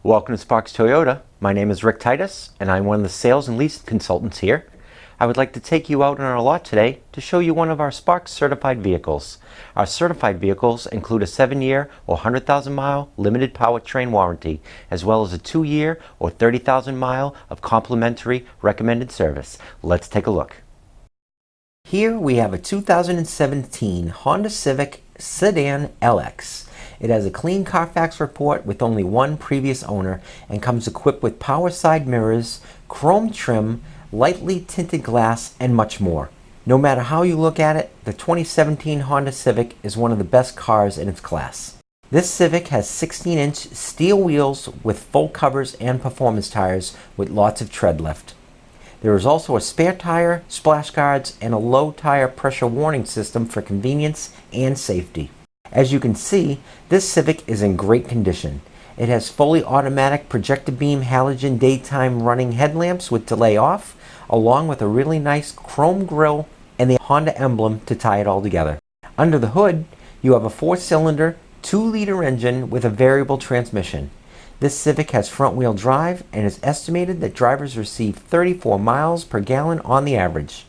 Welcome to Sparks Toyota. My name is Rick Titus and I'm one of the sales and lease consultants here. I would like to take you out on our lot today to show you one of our Sparks certified vehicles. Our certified vehicles include a 7-year or 100,000 mile limited powertrain warranty, as well as a 2-year or 30,000 mile of complimentary recommended service. Let's take a look. Here we have a 2017 Honda Civic Sedan LX. It has a clean Carfax report with only one previous owner and comes equipped with power side mirrors, chrome trim, lightly tinted glass, and much more. No matter how you look at it, the 2017 Honda Civic is one of the best cars in its class. This Civic has 16-inch steel wheels with full covers and performance tires with lots of tread lift. There is also a spare tire, splash guards, and a low tire pressure warning system for convenience and safety. As you can see, this Civic is in great condition. It has fully automatic projector beam halogen daytime running headlamps with delay off, along with a really nice chrome grille and the Honda emblem to tie it all together. Under the hood, you have a 4-cylinder, 2-liter engine with a variable transmission. This Civic has front-wheel drive and is estimated that drivers receive 34 miles per gallon on the average.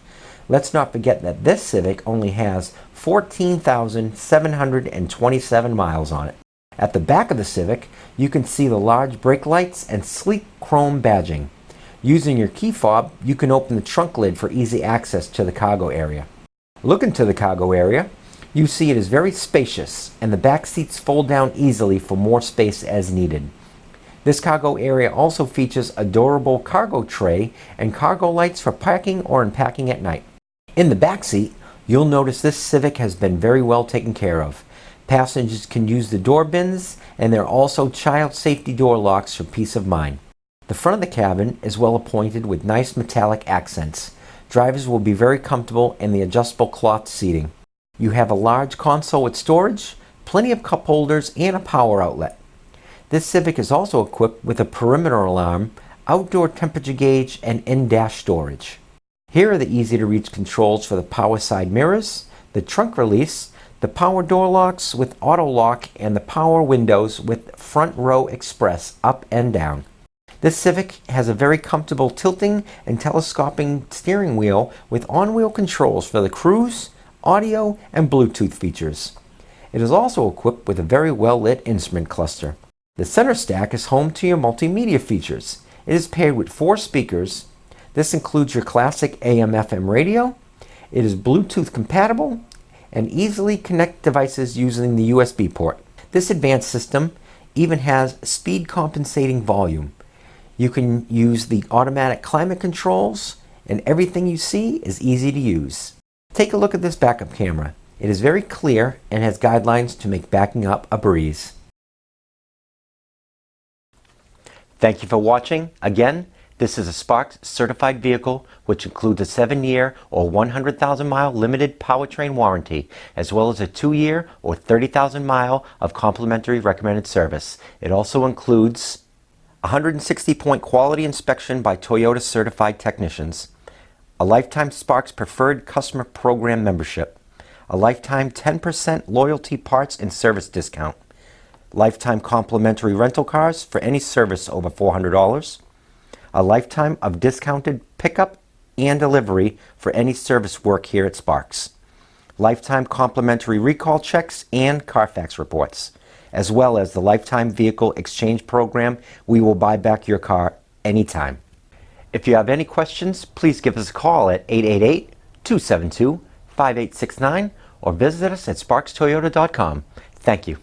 Let's not forget that this Civic only has 14,727 miles on it. At the back of the Civic, you can see the large brake lights and sleek chrome badging. Using your key fob, you can open the trunk lid for easy access to the cargo area. Look into the cargo area. You see it is very spacious, and the back seats fold down easily for more space as needed. This cargo area also features a durable cargo tray and cargo lights for parking or unpacking at night. In the back seat, you'll notice this Civic has been very well taken care of. Passengers can use the door bins, and there are also child safety door locks for peace of mind. The front of the cabin is well appointed with nice metallic accents. Drivers will be very comfortable in the adjustable cloth seating. You have a large console with storage, plenty of cup holders, and a power outlet. This Civic is also equipped with a perimeter alarm, outdoor temperature gauge, and in-dash storage. Here are the easy-to-reach controls for the power side mirrors, the trunk release, the power door locks with auto lock, and the power windows with front row express up and down. This Civic has a very comfortable tilting and telescoping steering wheel with on-wheel controls for the cruise, audio, and Bluetooth features. It is also equipped with a very well-lit instrument cluster. The center stack is home to your multimedia features. It is paired with 4 speakers. This includes your classic AM/FM radio. It is Bluetooth compatible and easily connect devices using the USB port. This advanced system even has speed compensating volume. You can use the automatic climate controls, and everything you see is easy to use. Take a look at this backup camera. It is very clear and has guidelines to make backing up a breeze. Thank you for watching. Again, this is a Sparks certified vehicle which includes a 7-year or 100,000 mile limited powertrain warranty, as well as a 2-year or 30,000 mile of complimentary recommended service. It also includes a 160-point quality inspection by Toyota certified technicians, a lifetime Sparks preferred customer program membership, a lifetime 10% loyalty parts and service discount, lifetime complimentary rental cars for any service over $400, a lifetime of discounted pickup and delivery for any service work here at Sparks, lifetime complimentary recall checks and Carfax reports, as well as the lifetime vehicle exchange program. We will buy back your car anytime. If you have any questions, please give us a call at 888-272-5869 or visit us at sparkstoyota.com. Thank you.